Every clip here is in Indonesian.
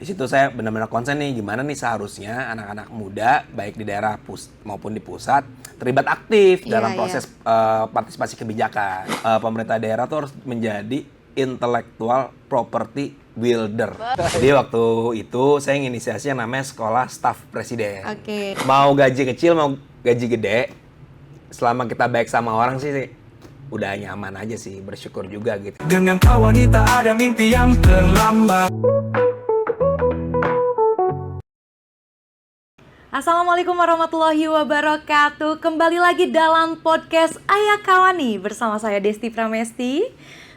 Di situ saya benar-benar konsen nih gimana nih seharusnya anak-anak muda baik di daerah maupun di pusat terlibat aktif dalam proses partisipasi kebijakan. Pemerintah daerah tuh harus menjadi intellectual property builder. Jadi waktu itu saya inisiasi yang namanya sekolah staf presiden. Mau gaji kecil mau gaji gede, selama kita baik sama orang sih udah nyaman aja sih, bersyukur juga gitu. Dengan kau wanita ada mimpi yang terlambat. Assalamualaikum warahmatullahi wabarakatuh. Kembali lagi dalam podcast Ayah Kawani bersama saya Desti Pramesti.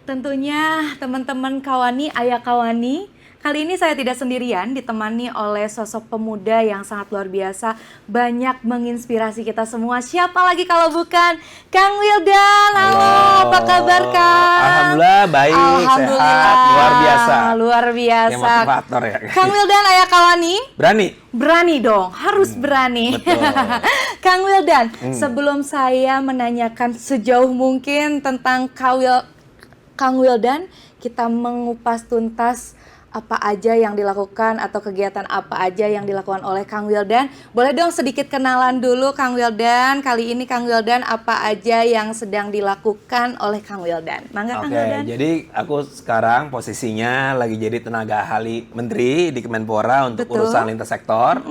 Tentunya teman-teman Kawani, Ayah Kawani, kali ini saya tidak sendirian, ditemani oleh sosok pemuda yang sangat luar biasa, banyak menginspirasi kita semua. Siapa lagi kalau bukan Kang Wildan? Halo, apa kabar Kang? Alhamdulillah baik, sehat, luar biasa. Luar biasa. Yang motivator ya. Kang Wildan, Ayah Kawani? Berani? Berani dong, harus berani. Betul. Kang Wildan, sebelum saya menanyakan sejauh mungkin tentang Kang Wildan, kita mengupas tuntas apa aja yang dilakukan atau kegiatan apa aja yang dilakukan oleh Kang Wildan. Boleh dong sedikit kenalan dulu Kang Wildan. Kali ini Kang Wildan apa aja yang sedang dilakukan oleh Kang Wildan? Mangga Kang Wildan. Jadi aku sekarang posisinya lagi jadi tenaga ahli menteri di Kemenpora untuk urusan lintas sektor.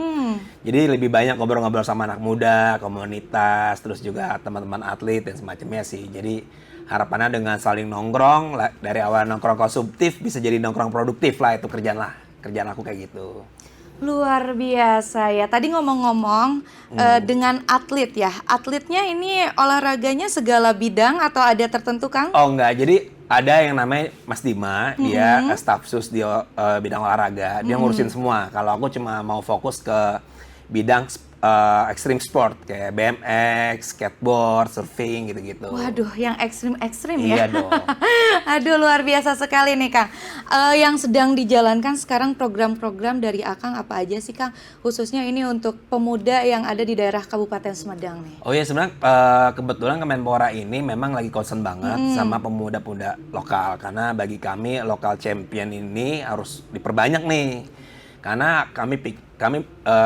Jadi lebih banyak ngobrol-ngobrol sama anak muda, komunitas, terus juga teman-teman atlet dan semacamnya sih. Jadi harapannya dengan saling nongkrong, dari awal nongkrong konsumtif bisa jadi nongkrong produktif lah, itu kerjaan aku kayak gitu. Luar biasa ya. Tadi ngomong-ngomong dengan atlet ya. Atletnya ini olahraganya segala bidang atau ada tertentu Kang? Oh enggak, jadi ada yang namanya Mas Dima, dia staf sus di bidang olahraga, dia ngurusin semua. Kalau aku cuma mau fokus ke bidang extreme sport kayak BMX, skateboard, surfing gitu-gitu. Waduh, yang ekstrim-ekstrim Iya ya. dong. Aduh, luar biasa sekali nih Kang. Yang sedang dijalankan sekarang program-program dari Akang apa aja sih Kang? Khususnya ini untuk pemuda yang ada di daerah Kabupaten Sumedang nih. Oh iya, sebenarnya kebetulan Kemenpora ini memang lagi concern banget sama pemuda-pemuda lokal. Karena bagi kami lokal champion ini harus diperbanyak nih. Karena kami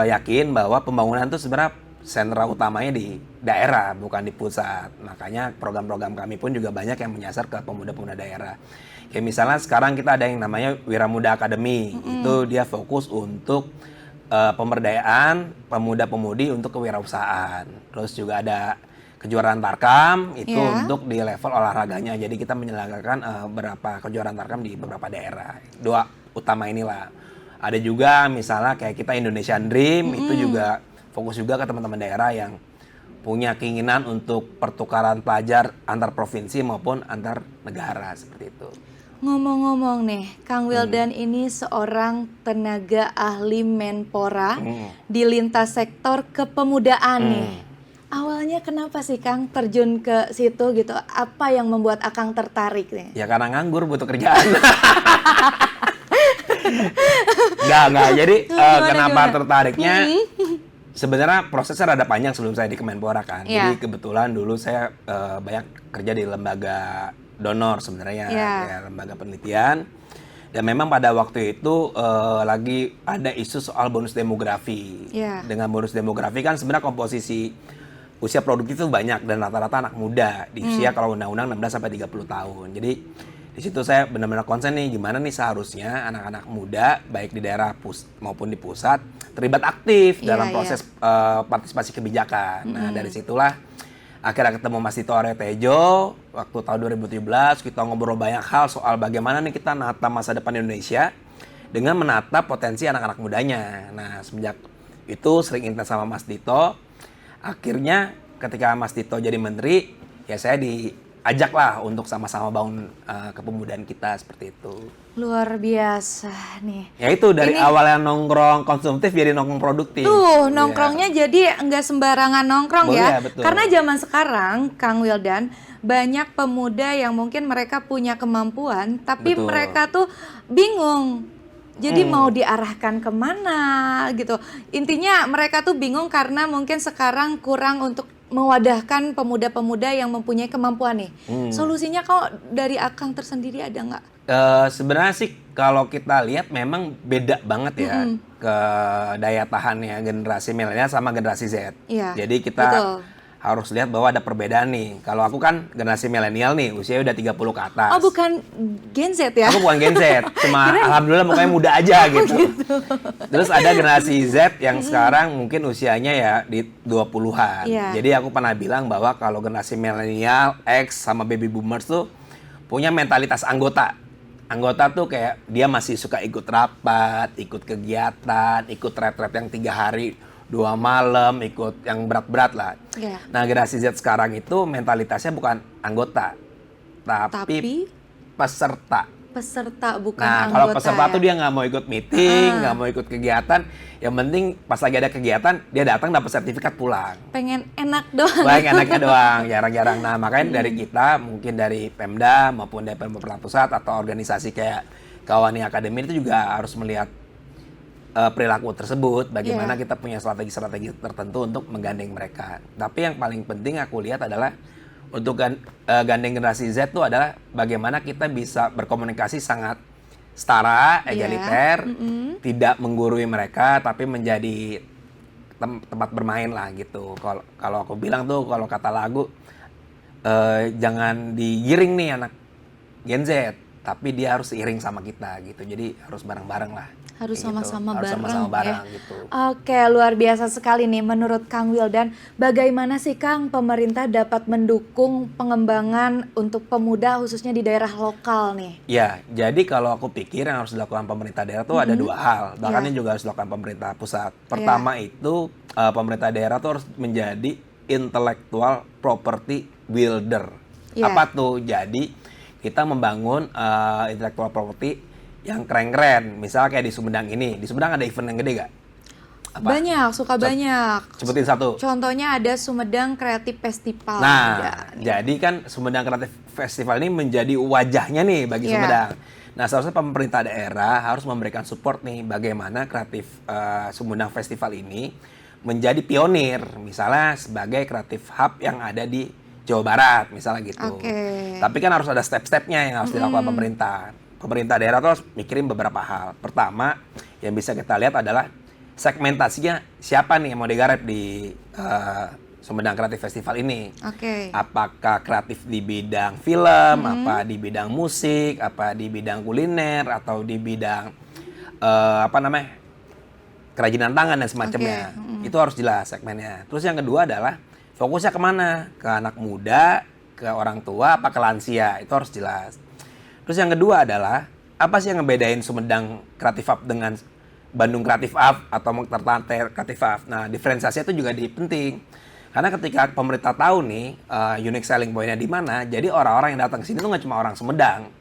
yakin bahwa pembangunan itu sebenarnya sentra utamanya di daerah, bukan di pusat. Makanya program-program kami pun juga banyak yang menyasar ke pemuda-pemuda daerah. Kayak misalnya sekarang kita ada yang namanya Wira Muda Academy. Itu dia fokus untuk pemberdayaan pemuda-pemudi untuk kewirausahaan. Terus juga ada kejuaraan Tarkam, itu untuk di level olahraganya. Jadi kita menyelenggarakan beberapa kejuaraan Tarkam di beberapa daerah. Dua utama inilah. Ada juga misalnya kayak kita Indonesian Dream, itu juga fokus juga ke teman-teman daerah yang punya keinginan untuk pertukaran pelajar antar provinsi maupun antar negara, seperti itu. Ngomong-ngomong nih, Kang Wildan ini seorang tenaga ahli Menpora di lintas sektor kepemudaan nih. Awalnya kenapa sih Kang terjun ke situ gitu? Apa yang membuat Akang tertarik nih? Ya karena nganggur butuh kerjaan. Enggak. Jadi kenapa tertariknya? Sebenarnya prosesnya rada panjang sebelum saya di Kemenpora kan. Jadi kebetulan dulu saya banyak kerja di lembaga donor sebenarnya, kayak lembaga penelitian. Dan memang pada waktu itu lagi ada isu soal bonus demografi. Dengan bonus demografi kan sebenarnya komposisi usia produktif itu banyak dan rata-rata anak muda di usia kalau undang-undang 16 sampai 30 tahun. Jadi di situ saya benar-benar konsen nih gimana nih seharusnya anak-anak muda baik di daerah maupun di pusat terlibat aktif dalam proses partisipasi kebijakan. Nah dari situlah akhirnya ketemu Mas Dito Aryo Tejo waktu tahun 2017, kita ngobrol banyak hal soal bagaimana nih kita menata masa depan Indonesia dengan menata potensi anak-anak mudanya. Nah semenjak itu sering intens sama Mas Dito, akhirnya ketika Mas Dito jadi menteri ya saya diajak lah untuk sama-sama bangun kepemudaan kita, seperti itu. Luar biasa nih. Ya itu dari awal yang nongkrong konsumtif jadi nongkrong produktif. Tuh nongkrongnya jadi nggak sembarangan nongkrong ya. Betul. Karena zaman sekarang Kang Wildan banyak pemuda yang mungkin mereka punya kemampuan tapi mereka tuh bingung. Jadi mau diarahkan kemana gitu. Intinya mereka tuh bingung karena mungkin sekarang kurang untuk mewadahkan pemuda-pemuda yang mempunyai kemampuan nih. Solusinya kalau dari Akang tersendiri ada nggak? Sebenarnya sih kalau kita lihat memang beda banget ya ke daya tahannya generasi milenial sama generasi Z. Iya, Jadi kita betul. harus lihat bahwa ada perbedaan nih. Kalau aku kan generasi milenial nih, usia udah 30 ke atas. Oh, bukan Gen Z ya? Aku bukan Gen Z, cuma alhamdulillah mukanya muda aja gitu. Terus ada generasi Z yang sekarang mungkin usianya ya di 20-an. Iya. Jadi aku pernah bilang bahwa kalau generasi milenial, X sama baby boomers tuh punya mentalitas anggota. Anggota tuh kayak dia masih suka ikut rapat, ikut kegiatan, ikut retret yang 3 hari 2 malam, ikut yang berat-berat lah. Iya. Nah, generasi Z sekarang itu mentalitasnya bukan anggota, tapi peserta. Peserta bukan Nah, anggota. kalau peserta ya? tuh dia nggak mau ikut meeting, nggak mau ikut kegiatan. Yang penting pas lagi ada kegiatan, dia datang dapat sertifikat pulang. Pengen enak doang. Baik enaknya doang, jarang-jarang. Nah, makanya dari kita, mungkin dari Pemda maupun dari pemerintah pusat atau organisasi kayak Kawani Akademi itu juga harus melihat perilaku tersebut, bagaimana kita punya strategi-strategi tertentu untuk menggandeng mereka. Tapi yang paling penting aku lihat adalah untuk gandeng generasi Z itu adalah bagaimana kita bisa berkomunikasi sangat setara, egaliter, tidak menggurui mereka, tapi menjadi tempat bermain lah gitu. Kalau aku bilang tuh, kalau kata lagu, jangan digiring nih anak Gen Z, tapi dia harus seiring sama kita gitu. Jadi harus bareng-bareng lah. Harus Kayak gitu. sama-sama Harus bareng, sama-sama bareng ya. gitu. Oke, luar biasa sekali nih menurut Kang Wildan. Bagaimana sih Kang pemerintah dapat mendukung pengembangan untuk pemuda khususnya di daerah lokal nih? Ya, jadi kalau aku pikir yang harus dilakukan pemerintah daerah tuh ada 2 hal. Bahkan yang juga harus dilakukan pemerintah pusat. Pertama itu pemerintah daerah tuh harus menjadi intellectual property builder. Iya. Apa tuh? Jadi kita membangun intellectual property yang keren-keren. Misalnya kayak di Sumedang ini. Di Sumedang ada event yang gede gak? Apa? Banyak, banyak. Sebutin satu. Contohnya ada Sumedang Creative Festival. Nah, jadi kan Sumedang Creative Festival ini menjadi wajahnya nih bagi Iya. Sumedang. Nah, seharusnya pemerintah daerah harus memberikan support nih bagaimana kreatif Sumedang Festival ini menjadi pionir, misalnya sebagai kreatif hub yang ada di Jawa Barat, misalnya gitu. Oke. Tapi kan harus ada step-stepnya yang harus dilakukan pemerintah. Pemerintah daerah tuh harus mikirin beberapa hal. Pertama, yang bisa kita lihat adalah segmentasinya siapa nih yang mau digarap di Sumedang Creative Festival ini. Oke. Apakah kreatif di bidang film, apa di bidang musik, apa di bidang kuliner, atau di bidang kerajinan tangan dan semacamnya. Itu harus jelas segmennya. Terus yang kedua adalah fokusnya kemana? Ke anak muda, ke orang tua, apa ke lansia? Itu harus jelas. Terus yang kedua adalah apa sih yang ngebedain Sumedang Creative Hub dengan Bandung Creative Hub atau Terlantar Creative Hub? Nah, diferensiasi itu juga penting. Karena ketika pemerintah tahu nih unique selling point-nya di mana, jadi orang-orang yang datang ke sini tuh nggak cuma orang Sumedang,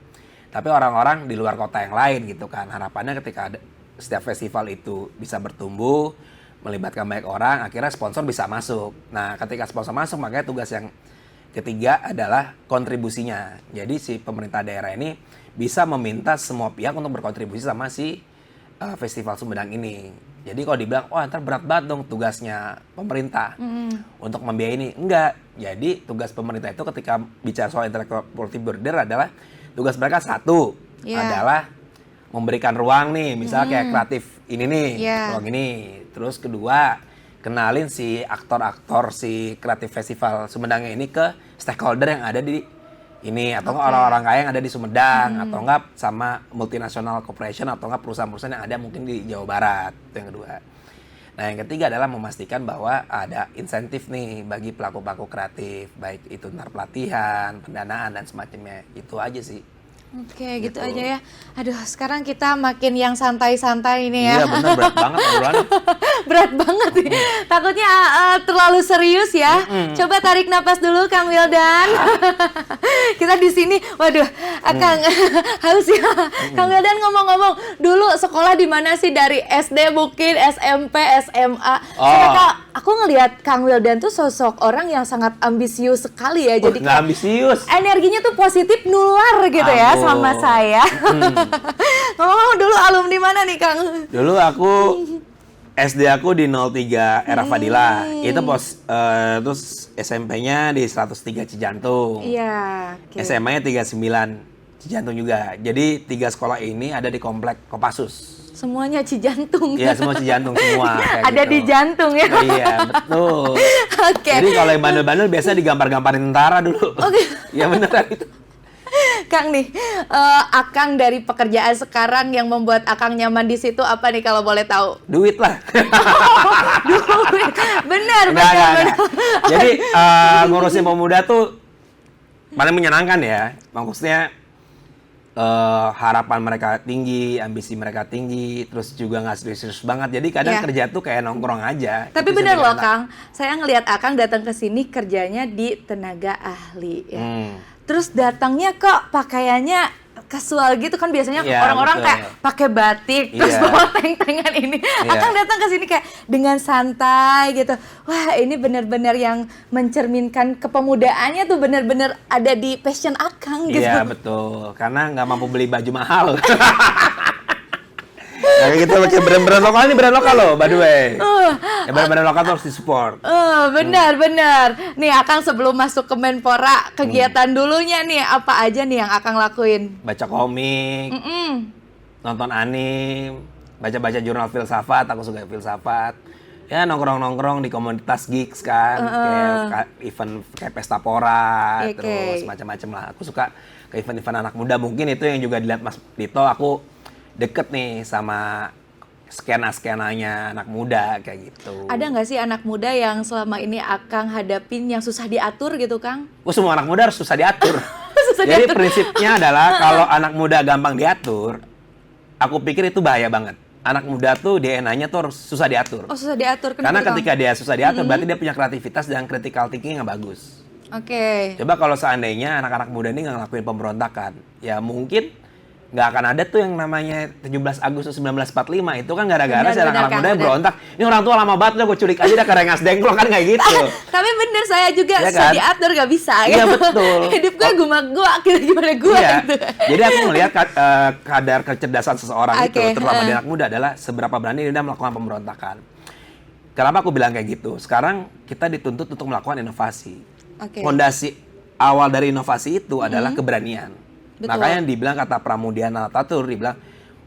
tapi orang-orang di luar kota yang lain gitu kan. Harapannya ketika setiap festival itu bisa bertumbuh, melibatkan banyak orang, akhirnya sponsor bisa masuk. Nah, ketika sponsor masuk, makanya tugas yang ketiga adalah kontribusinya. Jadi si pemerintah daerah ini bisa meminta semua pihak untuk berkontribusi sama si festival Sumedang ini. Jadi kalau dibilang, wah ntar berat banget dong tugasnya pemerintah untuk membiayai ini. Enggak. Jadi tugas pemerintah itu ketika bicara soal intellectual property builder adalah tugas mereka satu adalah memberikan ruang nih, misalnya kayak kreatif ini nih, ruang ini. Terus kedua, kenalin si aktor-aktor si kreatif festival Sumedang ini ke stakeholder yang ada di ini, atau enggak orang-orang kaya yang ada di Sumedang, atau enggak sama multinational corporation, atau enggak perusahaan-perusahaan yang ada mungkin di Jawa Barat. Itu yang kedua. Nah, yang ketiga adalah memastikan bahwa ada insentif nih bagi pelaku-pelaku kreatif, baik itu ntar pelatihan, pendanaan dan semacamnya. Itu aja sih. Oke, gitu aja ya. Aduh, sekarang kita makin yang santai-santai ini ya. Iya, bener, berat banget obrolannya. Berat banget nih. Takutnya terlalu serius ya. Coba tarik napas dulu Kang Wildan. Kita di sini, waduh, Kang haus ya. Kang Wildan ngomong-ngomong, dulu sekolah di mana sih, dari SD mungkin, SMP, SMA. Aku ngelihat Kang Wildan tuh sosok orang yang sangat ambisius sekali ya. Jadi nggak ambisius. Energinya tuh positif, nular gitu ya sama saya. Ngomong-ngomong, dulu alumni mana nih Kang? Dulu aku SD aku di 03 Era Fadila. Itu terus SMP-nya di 103 Cijantung. Iya. SMA-nya 39 Cijantung juga. Jadi 3 sekolah ini ada di komplek Kopassus. Semuanya Cijantung. Iya, semua Cijantung semua. Kayak Ada gitu. di jantung ya. Iya, betul. Oke. Jadi kalau yang bandel-bandel biasa digampar-gamparin tentara dulu. Oke. Iya beneran itu. Kang nih, Akang dari pekerjaan sekarang yang membuat Akang nyaman di situ apa nih kalau boleh tahu? Duit lah. Duit. Benar. Enggak. Jadi ngurusin pemuda tuh paling menyenangkan ya. Maksudnya harapan mereka tinggi, ambisi mereka tinggi, terus juga nggak serius banget. Jadi kadang Iya. kerja tuh kayak nongkrong aja. Tapi Itu benar sih loh enak. Kang, saya ngelihat Akang datang ke sini kerjanya di tenaga ahli ya. Terus datangnya kok pakaiannya casual gitu kan, biasanya Iya, orang-orang betul. kayak pakai batik terus Iya. bawa teng-tengan ini. Iya. Akang datang ke sini kayak dengan santai gitu. Wah, ini benar-benar yang mencerminkan kepemudaannya tuh benar-benar ada di passion Akang gitu. Iya betul, karena nggak mampu beli baju mahal. Kayak gitu pakai brand-brand lokal, ini brand lokal loh by the way. Ya brand-brand lokal tuh harus disupport. Benar. Nih Akang sebelum masuk ke Menpora, kegiatan dulunya nih apa aja nih yang Akang lakuin? Baca komik, nonton anim, baca-baca jurnal filsafat, aku suka filsafat. Ya nongkrong-nongkrong di komunitas gigs kan, kayak event kayak pesta pora, Oke. terus macam-macam lah. Aku suka ke event-event anak muda, mungkin itu yang juga dilihat Mas Dito, aku deket nih sama skena-skenanya anak muda kayak gitu. Ada nggak sih anak muda yang selama ini Akang hadapin yang susah diatur gitu, Kang? Semua anak muda harus susah diatur. Susah Jadi diatur. prinsipnya adalah kalau anak muda gampang diatur, aku pikir itu bahaya banget. Anak muda tuh DNA-nya tuh harus susah diatur. Oh, susah diatur. Kenapa Karena tuh, Kang? ketika dia susah diatur, berarti dia punya kreativitas dan critical thinking yang bagus. Oke. Coba kalau seandainya anak-anak muda ini nggak ngelakuin pemberontakan, ya mungkin nggak akan ada tuh yang namanya 17 Agustus 1945. Itu kan gara-gara Benar, si anak-anak Kang, muda yang benar. berontak. Ini orang tua lama banget, udah gue culik aja dah ke Rengas Dengklok, kan kayak gitu. Tapi bener, saya juga Iya susah kan? diatur, nggak bisa. Iya, gitu. betul. Hidup gue gua gimana gue Iya. gitu. Jadi aku melihat kadar kecerdasan seseorang itu, Oke, terutama di anak muda, adalah seberapa berani dia melakukan pemberontakan. Kenapa aku bilang kayak gitu? Sekarang kita dituntut untuk melakukan inovasi. Oke. Fondasi awal dari inovasi itu adalah keberanian. Betul. Makanya dibilang kata Pramudiana Ataturk, dibilang,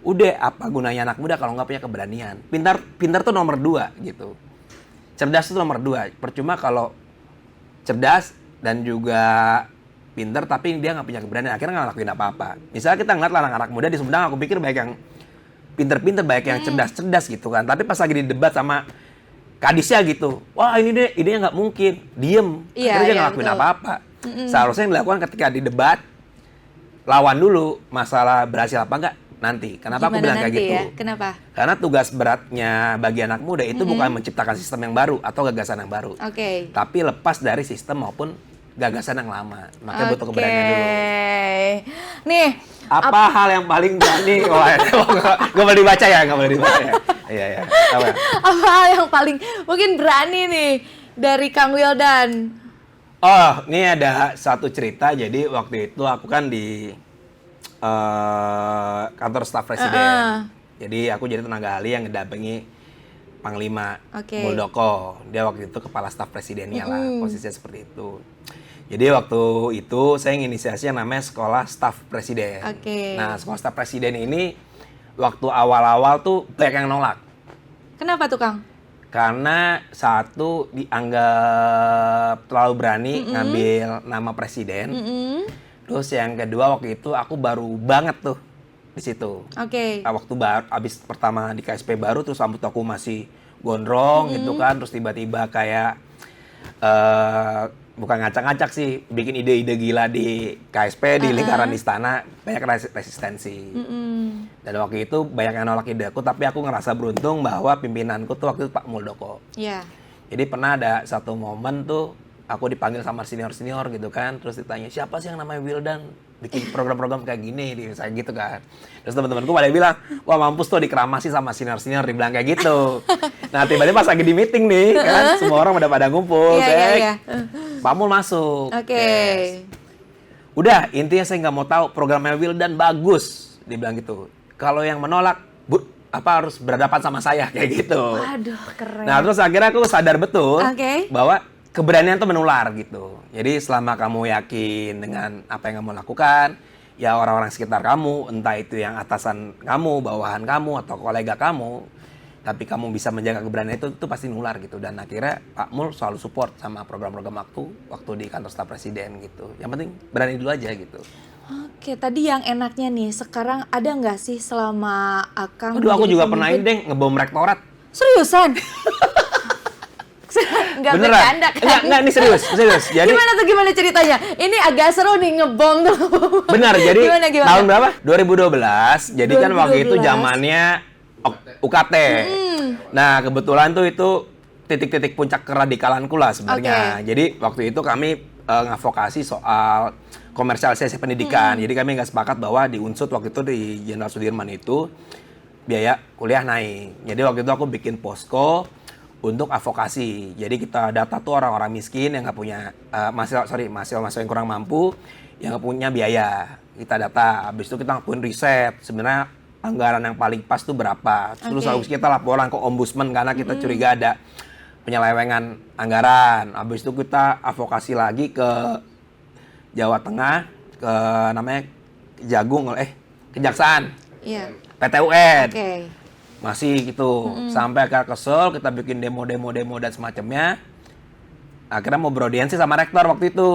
udah apa gunanya anak muda kalau nggak punya keberanian? Pintar tuh nomor 2 gitu. Cerdas itu nomor 2. Percuma kalau cerdas dan juga pintar tapi dia nggak punya keberanian, akhirnya nggak ngelakuin apa-apa. Misalnya kita ngeliat anak-anak muda di Sumedang, aku pikir baik yang pintar-pintar, baik yang cerdas-cerdas gitu kan. Tapi pas lagi didebat sama kadisnya gitu, wah ini deh, idenya nggak mungkin, diem. Iya, Akhirnya dia iya, nggak ngelakuin betul. apa-apa. Seharusnya yang dilakukan ketika didebat, lawan dulu masalah berhasil apa enggak nanti. Kenapa aku Gimana bilang kayak nanti gitu? ya? Kenapa? Karena tugas beratnya bagi anak muda itu bukan menciptakan sistem yang baru atau gagasan yang baru. Oke. Tapi lepas dari sistem maupun gagasan yang lama. Makanya butuh keberanian dulu. Nih, Apa hal yang paling berani? Nggak boleh dibaca ya? Nggak boleh dibaca ya? Iya, iya. Apa? apa hal yang paling mungkin berani nih dari Kang Wildan? Oh, ini ada satu cerita. Jadi waktu itu aku kan di kantor staf presiden. Jadi aku jadi tenaga ahli yang ngedampingi Panglima Oke. Muldoko. Dia waktu itu kepala staf presidennya lah, posisinya seperti itu. Jadi waktu itu saya inisiasi yang namanya Sekolah Staf Presiden. Oke. Nah, Sekolah Staf Presiden ini waktu awal-awal tuh banyak yang nolak. Kenapa tuh, Kang? Karena satu dianggap terlalu berani ngambil nama presiden. Terus yang kedua waktu itu aku baru banget tuh di situ. Oke. Waktu baru abis pertama di KSP baru, terus rambut aku masih gondrong gitu kan, terus tiba-tiba kayak bukan ngacak-ngacak sih, bikin ide-ide gila di KSP, di lingkaran istana, banyak resistensi. Dan waktu itu banyak yang nolak ide aku, tapi aku ngerasa beruntung bahwa pimpinanku tuh waktu itu Pak Muldoko. Iya. Jadi pernah ada satu momen tuh aku dipanggil sama senior-senior gitu kan, terus ditanya siapa sih yang namanya Wildan bikin program-program kayak gini, saya gitu kan. Terus teman-temanku pada bilang, wah mampus tuh dikeramasi sama senior-senior, dibilang kayak gitu. Nah tiba-tiba pas lagi di meeting nih kan, semua orang pada ngumpul, Iya. Pak Mul masuk. Oke. Yes. Udah, intinya saya nggak mau tahu programnya Wildan bagus, dibilang gitu. Kalau yang menolak, harus berhadapan sama saya kayak gitu. Waduh, keren. Nah terus akhirnya aku sadar betul Oke. bahwa keberanian itu menular gitu. Jadi selama kamu yakin dengan apa yang kamu lakukan, ya orang-orang sekitar kamu, entah itu yang atasan kamu, bawahan kamu, atau kolega kamu, tapi kamu bisa menjaga keberanian itu pasti nular gitu. Dan akhirnya Pak Mul selalu support sama program-program waktu di kantor staf presiden gitu. Yang penting berani dulu aja gitu. Oke, tadi yang enaknya nih, sekarang ada nggak sih selama Akang Aduh, aku menjadi juga pemimpin? pernah ini deh, ngebom rektorat. Seriusan? Nggak Beneran? bercanda kan? Enggak, ini serius. Jadi Gimana ceritanya? Ini agak seru nih ngebom tuh. benar, jadi Gimana? tahun berapa? 2012. Jadi kan waktu itu 2012. zamannya UKT. Nah, kebetulan tuh itu titik-titik puncak keradikalanku lah sebenarnya. Jadi waktu itu kami ngadvokasi soal komersialisasi pendidikan. Jadi kami nggak sepakat bahwa di Unsud waktu itu di Jenderal Sudirman itu biaya kuliah naik. Jadi waktu itu aku bikin posko untuk advokasi. Jadi kita data tuh orang-orang miskin yang nggak punya mahasiswa yang kurang mampu, yang nggak punya biaya. Kita data. Habis itu kita ngakuin riset. Sebenarnya anggaran yang paling pas tuh berapa. Terus habis kita laporan ke ombudsman karena kita curiga ada penyelewengan anggaran. Habis itu kita advokasi lagi ke Jawa Tengah, ke namanya Kejaksaan, Iya. PT UN. Oke. Masih gitu. Sampai akhirnya kesel, kita bikin demo dan semacamnya. Akhirnya mau beraudiensi sama rektor waktu itu.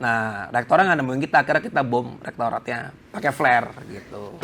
Nah, rektornya nggak nemuin kita, akhirnya kita bom rektoratnya pakai flare gitu.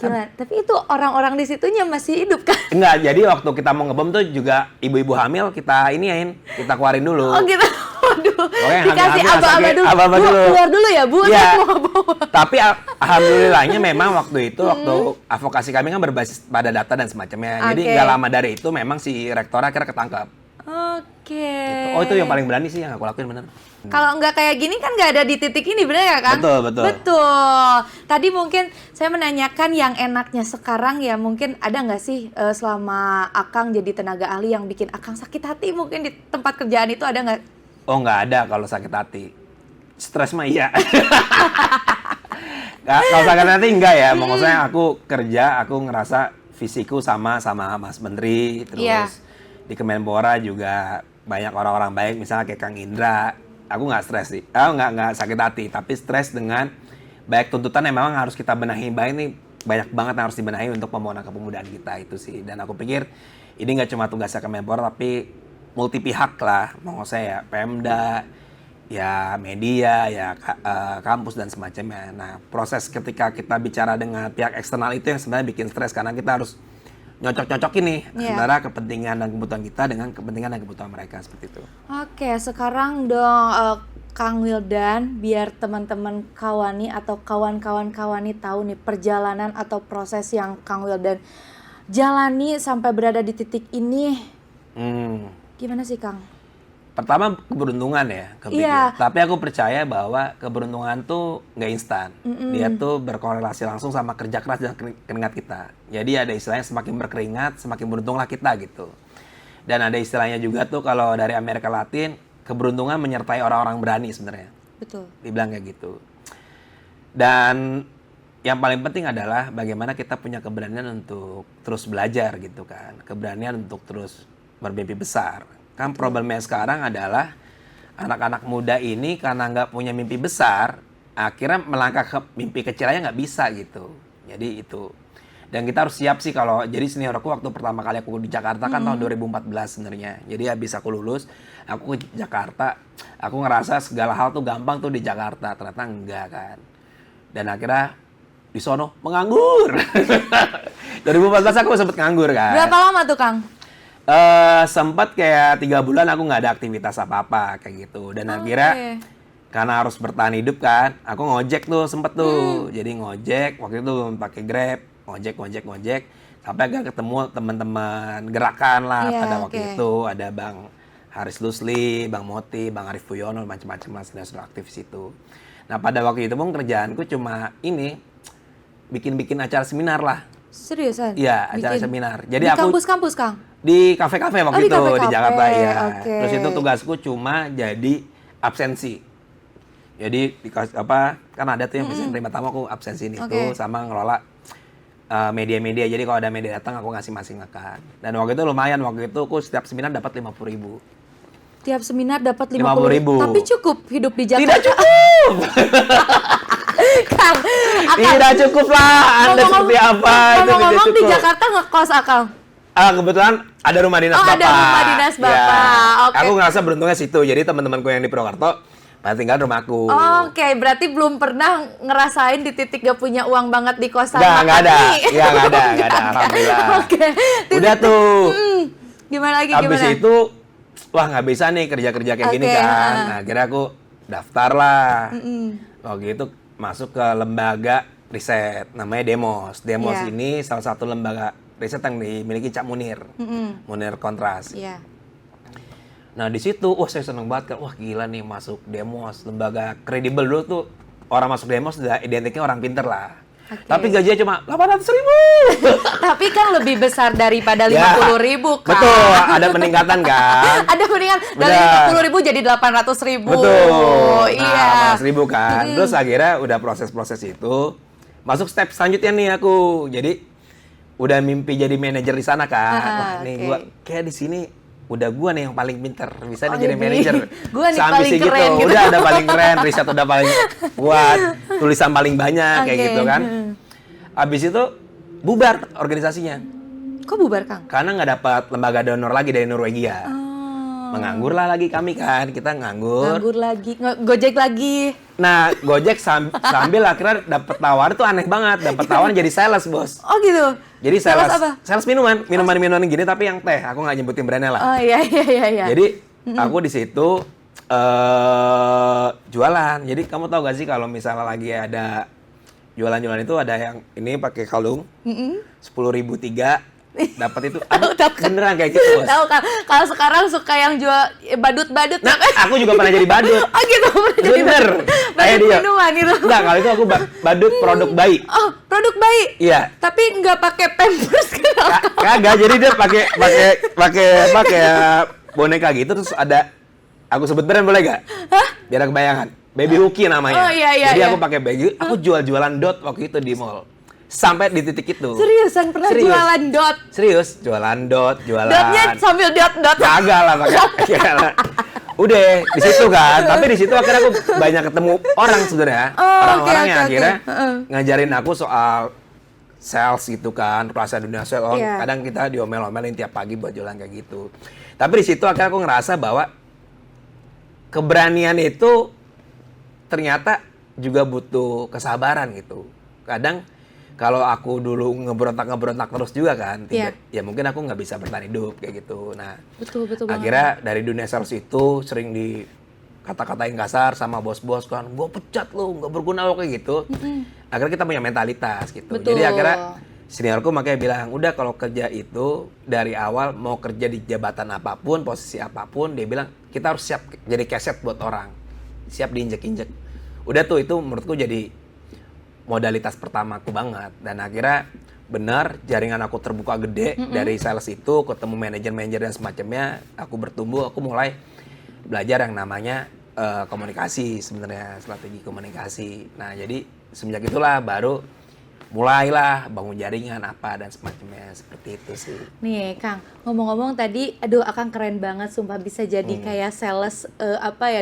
Gila, tapi itu orang-orang di situnya masih hidup kan? Enggak, jadi waktu kita mau ngebom tuh juga ibu-ibu hamil kita kita keluarin dulu. Oh gitu. Waduh. Oke, Dikasih hamil-hamil aba-aba sakit, dulu. aba-aba Bu, dulu. keluar dulu ya, Bu. Iya. Saya mau ngebom. Tapi alhamdulillahnya memang waktu itu waktu advokasi kami kan berbasis pada data dan semacamnya. Jadi Oke. nggak lama dari itu memang si rektor akhirnya ketangkap. Oke. Oh, itu yang paling berani sih yang aku lakuin bener. Kalau nggak kayak gini kan nggak ada di titik ini, bener ya kan? Betul. Betul. Tadi mungkin saya menanyakan yang enaknya sekarang ya, mungkin ada nggak sih selama Akang jadi tenaga ahli yang bikin Akang sakit hati mungkin di tempat kerjaan itu ada nggak? Oh, nggak ada kalau sakit hati. Stres mah iya. Kalau sakit hati enggak ya. Maksudnya aku kerja, aku ngerasa fisikku sama Mas Menteri. Terus di Kemenpora juga banyak orang-orang baik. Misalnya kayak Kang Indra. Aku nggak stres sih. Nggak sakit hati. Tapi stres dengan banyak tuntutan yang memang harus kita benahi. Banyak banget yang harus dibenahi untuk pemohonan kepemudaan kita itu sih. Dan aku pikir ini nggak cuma tugasnya Kemenpora, tapi multi pihak lah. Mau saya ya Pemda, ya media, ya kampus dan semacamnya. Nah, proses ketika kita bicara dengan pihak eksternal itu yang sebenarnya bikin stres karena kita harus nyocok-nyocokin nih antara kepentingan dan kebutuhan kita dengan kepentingan dan kebutuhan mereka seperti itu. Oke, sekarang dong Kang Wildan, biar teman-teman Kawani atau kawan-kawan Kawani tahu nih perjalanan atau proses yang Kang Wildan jalani sampai berada di titik ini. Gimana sih, Kang? Pertama keberuntungan ya, kepikir. Tapi aku percaya bahwa keberuntungan tuh nggak instan. Dia tuh berkorelasi langsung sama kerja keras dan keringat kita. Jadi ada istilahnya semakin berkeringat, semakin beruntunglah kita gitu. Dan ada istilahnya juga tuh kalau dari Amerika Latin, keberuntungan menyertai orang-orang berani sebenarnya. Betul. Dibilang kayak gitu. Dan yang paling penting adalah bagaimana kita punya keberanian untuk terus belajar gitu kan. Keberanian untuk terus bermimpi besar. Kan problemnya sekarang adalah anak-anak muda ini karena nggak punya mimpi besar, akhirnya melangkah ke mimpi kecil aja nggak bisa gitu. Jadi itu. Dan kita harus siap sih kalau, jadi senior aku waktu pertama kali aku di Jakarta kan tahun 2014 sebenarnya. Jadi habis aku lulus, aku ke Jakarta, aku ngerasa segala hal tuh gampang tuh di Jakarta. Ternyata enggak kan. Dan akhirnya di sono menganggur. 2014 aku sempet nganggur kan. Berapa lama tuh, Kang? Sempat kayak 3 bulan aku nggak ada aktivitas apa-apa kayak gitu. Dan akhirnya karena harus bertahan hidup kan, aku ngojek tuh sempet tuh. Jadi ngojek waktu itu pakai Grab, ngojek sampai agak ketemu teman-teman gerakan lah pada waktu itu. Ada Bang Haris Lusli, Bang Moti, Bang Arif Puyono, macam-macam lah sudah aktif di situ. Nah pada waktu itu pun kerjaanku cuma ini bikin acara seminar lah. Seriusan? Iya, acara seminar. Jadi di aku kampus-kampus, Kang? di kafe-kafe waktu itu kafe-kafe. di Jakarta ya. Oke. Terus itu tugasku cuma jadi absensi. Jadi kan ada tuh yang bisa terima tamu, aku absensi itu sama ngelola media-media. Jadi kalau ada media datang aku ngasih makan. Dan waktu itu lumayan, waktu itu aku setiap seminar dapat 50.000. Tiap seminar dapat 50.000. Tapi cukup hidup di Jakarta? Tidak cukup. Kang, Tidak cukup lah, Anda seperti apa, itu tidak ngomong-ngomong di cukup. Jakarta ngekos Akang? Kebetulan ada rumah dinas Oh, Bapak. ada rumah dinas Bapak. Oke. Aku ngerasa beruntungnya situ, jadi teman-temanku yang di Purwokerto, pada tinggal di rumahku. Oke, berarti belum pernah ngerasain di titik gak punya uang banget di kosan Nggak makan ada. mie. Iya, nggak ada, alhamdulillah. Oke. Udah tuh. Gimana lagi, Habis gimana? itu, wah nggak bisa nih kerja-kerja kayak gini Oke, kan. Nah, akhirnya aku daftar lah. Waktu itu masuk ke lembaga riset, namanya Demos. Demos Iya. ini salah satu lembaga riset yang dimiliki Cak Munir. Munir Kontras. Iya. Nah di situ, wah saya seneng banget kan, wah gila nih masuk Demos, lembaga kredibel dulu tuh orang masuk Demos udah identiknya orang pinter lah. Oke. Tapi gajinya cuma 800.000. Tapi kan lebih besar daripada 50.000 kan? Betul, ada peningkatan kan. Ada mendingan dari Benar. 50.000 jadi 800.000. Betul. Iya. Nah, 800.000 kan. Terus akhirnya udah proses-proses itu, masuk step selanjutnya nih aku. Jadi udah mimpi jadi manajer di sana kan. Wah nih oke. gua kayak di sini udah gua nih yang paling pinter, bisa nih Oh, jadi ini. manajer. Gua nih Seambisi paling keren gitu. Udah ada paling keren, riset udah paling kuat, tulisan paling banyak kayak Oke. gitu kan. Habis itu bubar organisasinya. Kok bubar, Kang? Karena nggak dapat lembaga donor lagi dari Norwegia. Oh. Menganggur lah lagi kami kan, kita nganggur. Nganggur lagi, Gojek lagi. Nah, Gojek sambil akhirnya dapat tawaran tuh aneh banget, dapat tawaran jadi sales, Bos. Oh gitu. Jadi Sales apa? sales minuman gini tapi yang teh, aku nggak nyebutin brandnya lah. Oh iya. Jadi aku di situ jualan. Jadi kamu tahu gak sih kalau misalnya lagi ada jualan-jualan itu ada yang ini pakai kalung, 10.000 tiga, dapat itu. Tahu kan? Beneran kayak gitu, Bos. Tahu kan? Kalau sekarang suka yang jual badut-badut. Nah, aku juga pernah jadi badut. Oh gitu, pernah jadi Bener. badut Kayak dia. minuman itu. Enggak, kalau itu aku badut produk bayi. Oh, produk bayi. Iya. Tapi nggak pakai pampers kan? Kagak, jadi dia pakai boneka gitu terus ada aku sebut brand boleh gak? Hah? Biar kebayangan. Baby Hooky namanya. Oh, iya, Jadi iya. aku pakai baju, aku jual-jualan dot waktu itu di mall. Sampai di titik itu. Seriusan pernah Serius. jualan dot? Serius, jualan dot, jualan. Dotnya sambil dot. Kagak lah pakai. Udah di situ kan, tapi di situ akhirnya aku banyak ketemu orang sebenarnya. Oh, Orang-orang oke, yang oke, akhirnya oke. ngajarin aku soal sales gitu kan, perasaan dunia sales. Iya. Kadang kita diomel-omelin tiap pagi buat jualan kayak gitu. Tapi di situ akhirnya aku ngerasa bahwa keberanian itu ternyata juga butuh kesabaran gitu. Kadang kalau aku dulu ngeberontak terus juga kan, Iya. ya mungkin aku nggak bisa bertahan hidup kayak gitu. Nah, Betul banget. akhirnya dari dunia sales itu sering dikata-katain kasar sama bos-bos kan, gua pecat lo, nggak berguna lo kayak gitu. Akhirnya kita punya mentalitas gitu. Betul. Jadi akhirnya seniorku makanya bilang, udah kalau kerja itu dari awal mau kerja di jabatan apapun, posisi apapun, dia bilang kita harus siap jadi keset buat orang, siap diinjek-injek. Udah tuh itu menurutku jadi modalitas pertamaku banget. Dan akhirnya benar jaringan aku terbuka gede dari sales itu, ketemu manajer-manajer dan semacamnya, aku bertumbuh, aku mulai belajar yang namanya komunikasi sebenarnya, strategi komunikasi. Nah jadi semenjak itulah baru mulailah bangun jaringan apa dan semacamnya, seperti itu sih. Nih Kang, ngomong-ngomong tadi, aduh Akang keren banget, sumpah bisa jadi kayak sales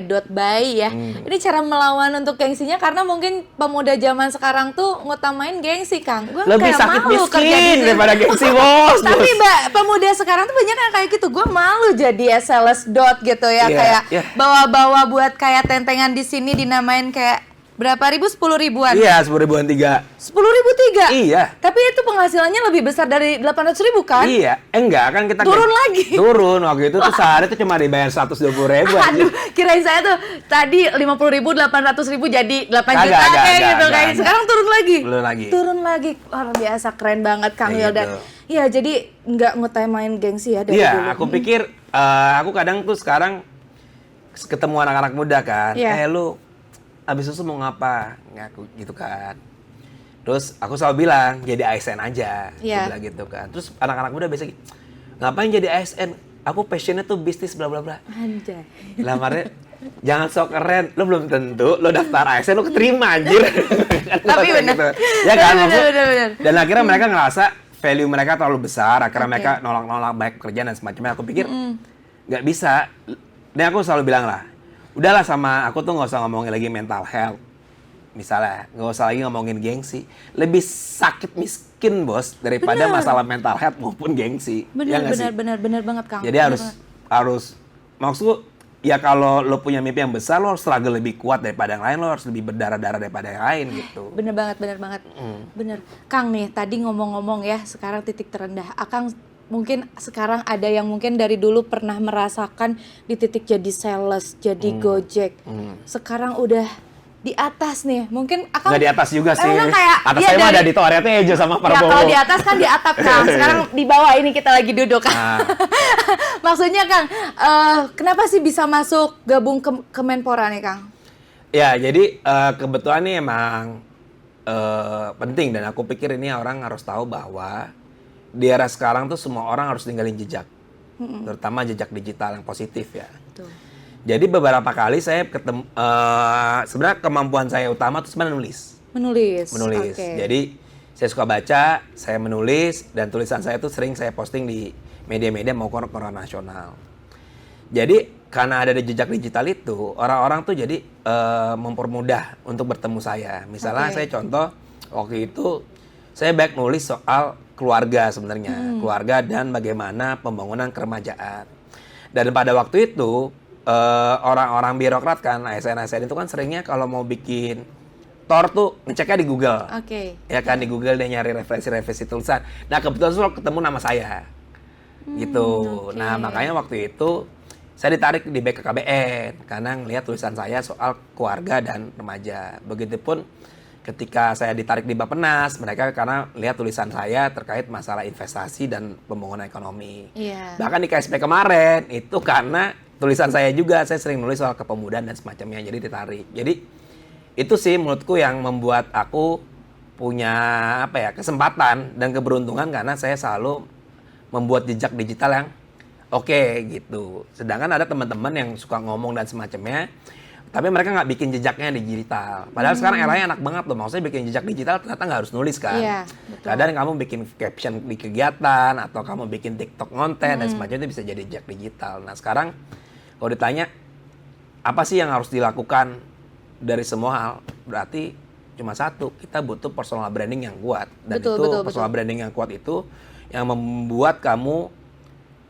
dot buy ya. Ini cara melawan untuk gengsinya karena mungkin pemuda zaman sekarang tuh ngutamain gengsi Kang. Gua Lebih kayak sakit malu kerja di miskin sini. daripada gengsi, bos. Tapi Mbak, pemuda sekarang tuh banyak yang kayak gitu. Gue malu jadi sales dot gitu ya, Iya, kayak iya. bawa-bawa buat kayak tentengan di sini dinamain kayak berapa ribu? 10.000-an. Iya, 10.000-an tiga. 10.000 tiga. Iya. Tapi itu penghasilannya lebih besar dari 800.000 kan? Iya, enggak kan kita Turun lagi. Turun waktu itu tuh sehari tuh cuma dibayar 120.000 aja. Aduh, kirain saya tuh tadi 50.000, 800.000 jadi 8 Kagak, juta kayak kagak, gitu kagak. kayak. Sekarang turun lagi. Turun lagi. Turun lagi. Luar biasa keren banget Kang Kayak Wildan. gitu. Iya, jadi nggak ngutamain gengsi ya dari dulu. Iya, aku pikir aku kadang tuh sekarang ketemu anak-anak muda kan. Iya. Lu abis itu mau ngapa? Ngaku gitu kan. Terus aku selalu bilang jadi ASN aja. Iya. Aku bilang gitu kan. Terus anak-anak muda biasa gitu, ngapain jadi ASN? Aku passionnya tuh bisnis bla bla bla. Anjay. Lamarnya jangan sok keren, lo belum tentu lo daftar ASN lo keterima anjir. Tapi benar. Ya kan, Benar, maksud. benar. Dan akhirnya mereka ngerasa value mereka terlalu besar, akhirnya Oke. mereka nolak-nolak baik pekerjaan dan semacamnya. Aku pikir nggak bisa. Dan aku selalu bilang lah, udahlah sama aku tuh nggak usah ngomongin lagi mental health. misalnya nggak usah lagi ngomongin gengsi, lebih sakit miskin bos daripada masalah mental health maupun gengsi. Ya nggak sih? Bener banget Kang. Jadi harus maksudku ya kalau lo punya mimpi yang besar lo harus struggle lebih kuat daripada yang lain, lo harus lebih berdarah-darah daripada yang lain gitu. Bener banget. Bener. Kang nih tadi ngomong-ngomong ya, sekarang titik terendah. Akang mungkin sekarang ada yang mungkin dari dulu pernah merasakan di titik jadi sales, jadi Gojek. Sekarang udah di atas nih, mungkin Akang nggak di atas juga sih. Kayak, atas ya saya mah ada di Toret Tejo sama ya Prabowo. kalau di atas kan di atap Kang, sekarang di bawah ini kita lagi duduk Kang. Nah. Maksudnya Kang, kenapa sih bisa masuk gabung ke Kemenpora nih Kang? Ya jadi kebetulan ini emang penting dan aku pikir ini orang harus tahu bahwa di era sekarang tuh semua orang harus tinggalin jejak, terutama jejak digital yang positif ya. Betul. Jadi beberapa kali saya ketemu, sebenarnya kemampuan saya utama tuh sebenarnya menulis. Oke. Jadi saya suka baca, saya menulis, dan tulisan saya tuh sering saya posting di media-media maupun koran nasional. Jadi karena ada di jejak digital itu, orang-orang tuh jadi mempermudah untuk bertemu saya. Misalnya saya contoh, waktu itu saya banyak nulis soal keluarga sebenarnya, keluarga dan bagaimana pembangunan keremajaan. Dan pada waktu itu orang-orang birokrat kan, ASN itu kan seringnya kalau mau bikin tor tuh ngeceknya di Google. Oke. Ya kan di Google dia nyari referensi tulisan. Nah kebetulan tuh ketemu nama saya. Gitu. Nah makanya waktu itu saya ditarik di BKKBN karena ngelihat tulisan saya soal keluarga dan remaja. Begitupun ketika saya ditarik di Bappenas, mereka karena lihat tulisan saya terkait masalah investasi dan pembangunan ekonomi. Iya. Bahkan di KSP kemarin itu karena tulisan saya juga, saya sering nulis soal kepemudaan dan semacamnya, jadi ditarik. Jadi itu sih menurutku yang membuat aku punya kesempatan dan keberuntungan karena saya selalu membuat jejak digital yang oke gitu. Sedangkan ada teman-teman yang suka ngomong dan semacamnya, tapi mereka nggak bikin jejaknya di digital. Padahal sekarang eranya enak banget loh. Maksudnya bikin jejak digital ternyata nggak harus nulis kan. Iya, betul. Kadang kamu bikin caption di kegiatan atau kamu bikin TikTok konten dan semacamnya itu bisa jadi jejak digital. Nah sekarang kalau ditanya apa sih yang harus dilakukan dari semua hal, berarti cuma satu, kita butuh personal branding yang kuat. Dan personal branding yang kuat itu yang membuat kamu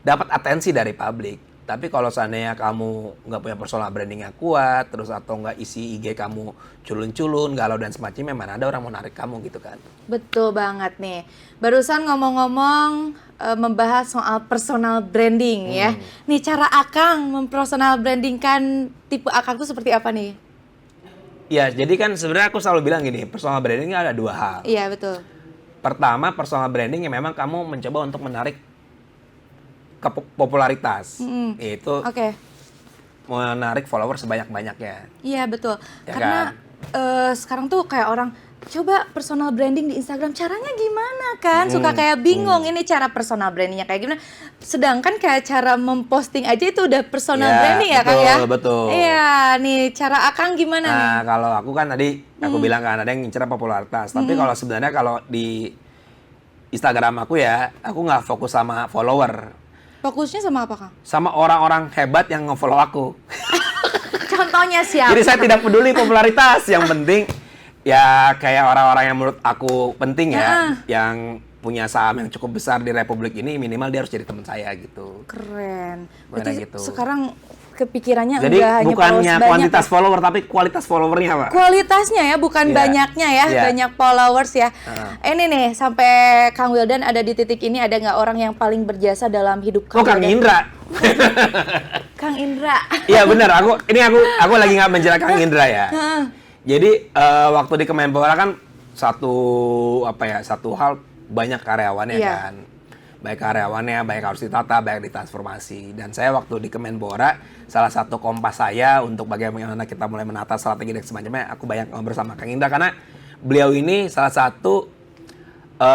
dapat atensi dari publik. Tapi kalau seandainya kamu nggak punya personal branding yang kuat, terus atau nggak isi IG kamu culun-culun, galau dan semacamnya, mana ada orang mau narik kamu gitu kan. Betul banget nih. Barusan ngomong-ngomong membahas soal personal branding ya. Nih cara Akang mempersonal brandingkan tipe Akang tuh seperti apa nih? Ya, jadi kan sebenarnya aku selalu bilang gini, personal branding ada dua hal. Iya, betul. Pertama, personal branding yang memang kamu mencoba untuk menarik popularitas. Yaitu menarik follower sebanyak-banyaknya. Iya, betul. Ya Karena kan? sekarang tuh kayak orang coba personal branding di Instagram caranya gimana kan? Suka kayak bingung ini cara personal brandingnya kayak gimana. Sedangkan kayak cara memposting aja itu udah personal branding ya Kang ya? Betul. Iya, nih cara Akang gimana nih? Nah, kalau aku kan tadi aku bilang kan ada yang ngincer popularitas. Tapi kalau sebenarnya kalau di Instagram aku ya, aku nggak fokus sama follower. Fokusnya sama apa Kang? Sama orang-orang hebat yang nge-follow aku. Contohnya siapa? Jadi saya tidak peduli popularitas, yang penting ya kayak orang-orang yang menurut aku penting ya, yang punya saham yang cukup besar di Republik ini, minimal dia harus jadi teman saya gitu. Keren. Berarti gitu. Sekarang kepikirannya jadi enggak hanya bukannya followers kuantitas banyak, follower tapi kualitas followernya Pak. kualitasnya ya, bukan Iya. banyaknya ya, Iya. banyak followers ya. Ini nih sampai Kang Wildan ada di titik ini, ada nggak orang yang paling berjasa dalam hidup Oh, Kang Wildan? Indra. Kang Indra. Iya benar, aku lagi nggak menjelaskan Kang Indra ya. Jadi waktu di Kemenpora kan satu hal banyak karyawannya kan. Baik karyawannya, baik harus ditata, baik ditransformasi. Dan saya waktu di Kemenpora, salah satu kompas saya untuk bagaimana kita mulai menata strategi dan semacamnya, aku banyak ngobrol sama Kang Indra karena beliau ini salah satu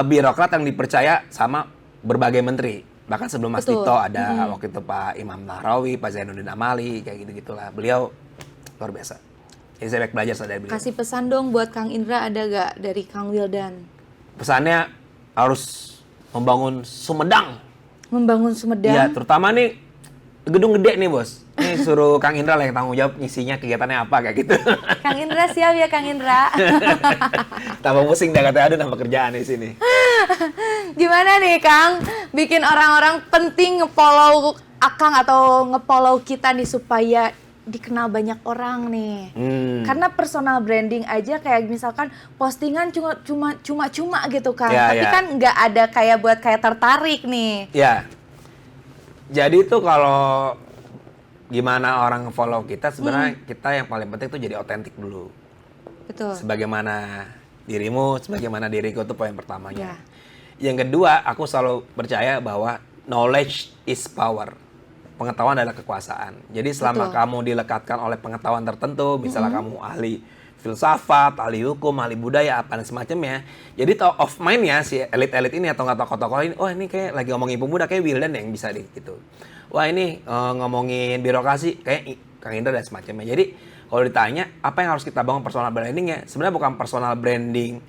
birokrat yang dipercaya sama berbagai menteri. Bahkan sebelum Mas Tito ada waktu itu Pak Imam Nahrawi, Pak Zainuddin Amali, kayak gitu-gitulah. Beliau luar biasa. Jadi saya banyak belajar dari beliau. Kasih pesan dong buat Kang Indra, ada gak dari Kang Wildan? Pesannya harus membangun Sumedang. Membangun Sumedang. Iya, terutama nih gedung gede nih bos. Ini suruh Kang Indra lah yang tanggung jawab ngisinya kegiatannya apa kayak gitu. Kang Indra siap ya Kang Indra. Tambah pusing dah katanya ada nambah kerjaan di sini. Gimana nih Kang, bikin orang-orang penting nge-follow Akang atau nge-follow kita nih supaya dikenal banyak orang nih. Karena personal branding aja kayak misalkan postingan cuma gitu kan. Ya, tapi ya. kan nggak ada kayak buat kayak tertarik nih. Ya. Jadi tuh kalau gimana orang follow kita sebenarnya kita yang paling penting tuh jadi otentik dulu. Betul. Sebagaimana dirimu, sebagaimana diriku itu poin pertamanya. Ya. Yang kedua, aku selalu percaya bahwa knowledge is power. Pengetahuan adalah kekuasaan. Jadi selama Betul. kamu dilekatkan oleh pengetahuan tertentu, misalnya kamu ahli filsafat, ahli hukum, ahli budaya, apa dan semacamnya. Jadi top of mind ya si elit-elit ini atau nggak tokoh-tokoh ini, oh ini kayak lagi ngomongin pemuda, kayak Wildan yang bisa di gitu. Wah ini ngomongin birokrasi, kayak Kang Indra dan semacamnya. Jadi kalau ditanya apa yang harus kita bangun personal brandingnya, sebenarnya bukan personal branding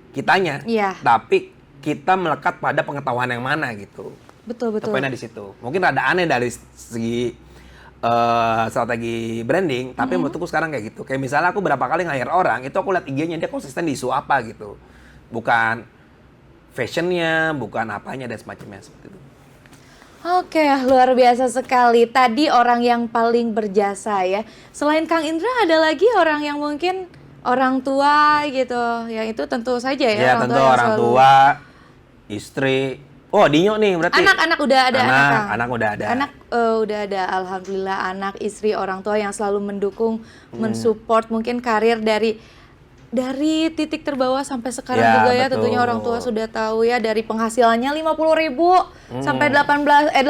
kitanya, Iya. tapi kita melekat pada pengetahuan yang mana gitu. Betul. Poinnya di situ. Mungkin rada aneh dari segi strategi branding, tapi menurutku sekarang kayak gitu. Kayak misalnya aku berapa kali nge-hire orang, itu aku lihat IG-nya dia konsisten di isu apa gitu. Bukan fashionnya, bukan apanya dan semacamnya seperti itu. Oke, luar biasa sekali. Tadi orang yang paling berjasa ya. Selain Kang Indra ada lagi orang yang mungkin orang tua gitu. Yang itu tentu saja ya, Ya tentu yang orang selalu- tua, istri. Oh Dinyo nih berarti. Anak-anak udah ada Kang? Anak udah ada. Anak udah ada, alhamdulillah. Anak, istri, orang tua yang selalu mendukung, mensupport mungkin karir dari titik terbawah sampai sekarang Ya, juga ya. betul. Tentunya orang tua sudah tahu ya, dari penghasilannya 50.000 sampai 800.000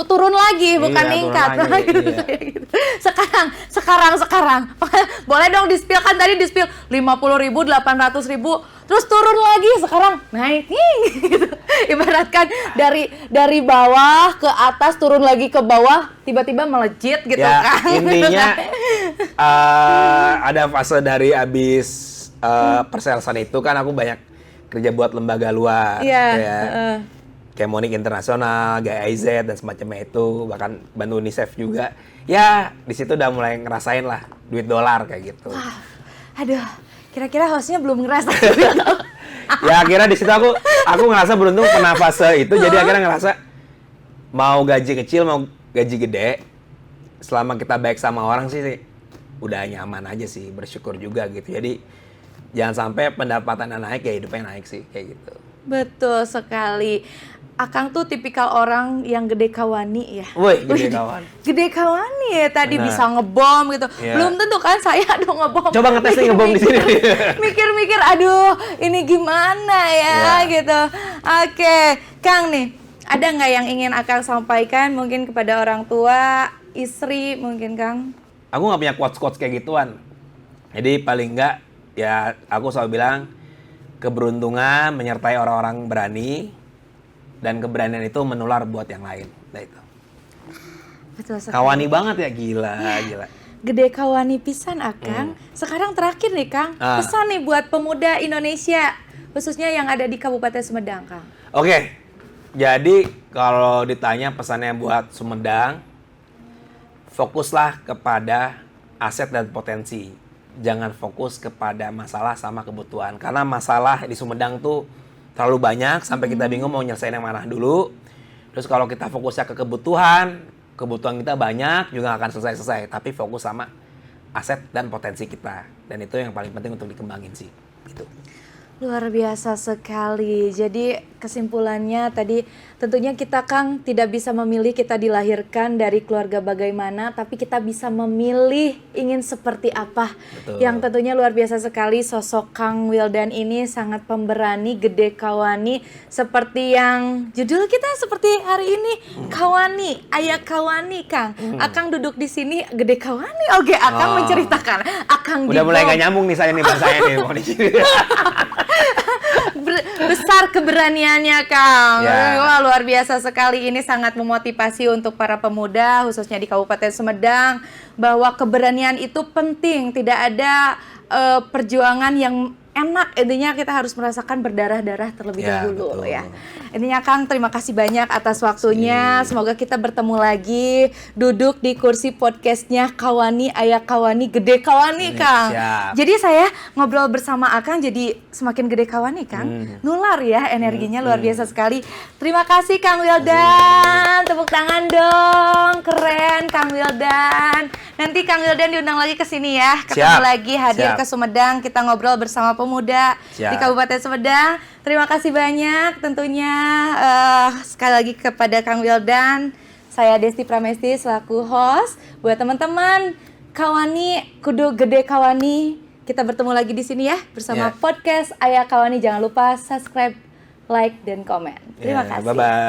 turun lagi, bukan turun ningkat. lagi, Gitu, iya. kayak gitu. Sekarang. Boleh dong di-spill, kan tadi di-spill 50.000, 800.000, terus turun lagi, sekarang naik gitu. Ibaratkan dari bawah ke atas, turun lagi ke bawah, tiba-tiba melejit gitu Ya kan. intinya ada fase dari abis perselesan itu kan aku banyak kerja buat lembaga luar. Iya, Kayak Monik Internasional, GIZ dan semacamnya itu, bahkan bantu UNICEF juga. Ya, di situ udah mulai ngerasain lah duit dolar kayak gitu. Aduh, kira-kira hostnya belum ngerasa. Ya akhirnya di situ aku ngerasa beruntung pernah fase itu, jadi akhirnya ngerasa mau gaji kecil mau gaji gede, selama kita baik sama orang sih udah nyaman aja sih, bersyukur juga gitu. Jadi jangan sampai pendapatannya naik ya hidupnya naik sih kayak gitu. Betul sekali. Akang tuh tipikal orang yang gede kawani ya. Woi, gede kawan. Gede kawani ya, tadi Benar. bisa ngebom gitu. Iya. Belum tentu kan saya dong ngebom. Coba ngetes nih ngebom di sini. Mikir-mikir, aduh ini gimana ya Iya. gitu. Oke, Kang nih, ada nggak yang ingin Akang sampaikan mungkin kepada orang tua, istri mungkin Kang? Aku nggak punya quotes-quotes kayak gituan. Jadi paling nggak ya aku selalu bilang keberuntungan menyertai orang-orang berani dan keberanian itu menular buat yang lain. Nah itu. Betul sekali. Kawani banget ya, gila. Gede kawani pisan Akang. Sekarang terakhir nih Kang, pesan nih buat pemuda Indonesia, khususnya yang ada di Kabupaten Sumedang Kang. Oke, jadi kalau ditanya pesannya buat Sumedang, fokuslah kepada aset dan potensi. Jangan fokus kepada masalah sama kebutuhan. Karena masalah di Sumedang tuh terlalu banyak sampai kita bingung mau nyelesain yang mana dulu. Terus kalau kita fokusnya ke kebutuhan kita banyak juga akan selesai-selesai. Tapi fokus sama aset dan potensi kita. Dan itu yang paling penting untuk dikembangin sih. Gitu. Luar biasa sekali. Jadi kesimpulannya tadi tentunya kita Kang tidak bisa memilih kita dilahirkan dari keluarga bagaimana, tapi kita bisa memilih ingin seperti apa. Betul. Yang tentunya luar biasa sekali sosok Kang Wildan ini sangat pemberani, gede kawani, seperti yang judul kita seperti hari ini, kawani, ayah kawani Kang. Akang duduk di sini gede kawani. Oke, Akang menceritakan. Akang Udah mulai dibom. gak nyambung nih saya nih bahasanya nih mau di sini. Besar keberaniannya Kang. Ya. Wah, luar biasa sekali. Ini sangat memotivasi untuk para pemuda khususnya di Kabupaten Sumedang bahwa keberanian itu penting. Tidak ada perjuangan yang enak. Intinya kita harus merasakan berdarah-darah terlebih Ya, dahulu betul. ya. Intinya Kang, terima kasih banyak atas waktunya. Semoga kita bertemu lagi duduk di kursi podcastnya Kawani, Ayah Kawani, Gede Kawani, Kang. Siap. Jadi saya ngobrol bersama Akang jadi semakin gede Kawani, Kang. Nular ya energinya luar biasa sekali. Terima kasih Kang Wildan. Tepuk tangan dong. Keren Kang Wildan. Nanti Kang Wildan diundang lagi ke sini ya. Ketemu Siap. lagi hadir Siap. ke Sumedang, kita ngobrol bersama pemuda Siap. di Kabupaten Sumedang. Terima kasih banyak tentunya sekali lagi kepada Kang Wildan. Saya Desti Pramesti selaku host. Buat teman-teman Kawani, kudu gede Kawani. Kita bertemu lagi di sini ya bersama Ya. podcast Ayah Kawani. Jangan lupa subscribe, like, dan komen. Terima Ya, kasih. bye-bye.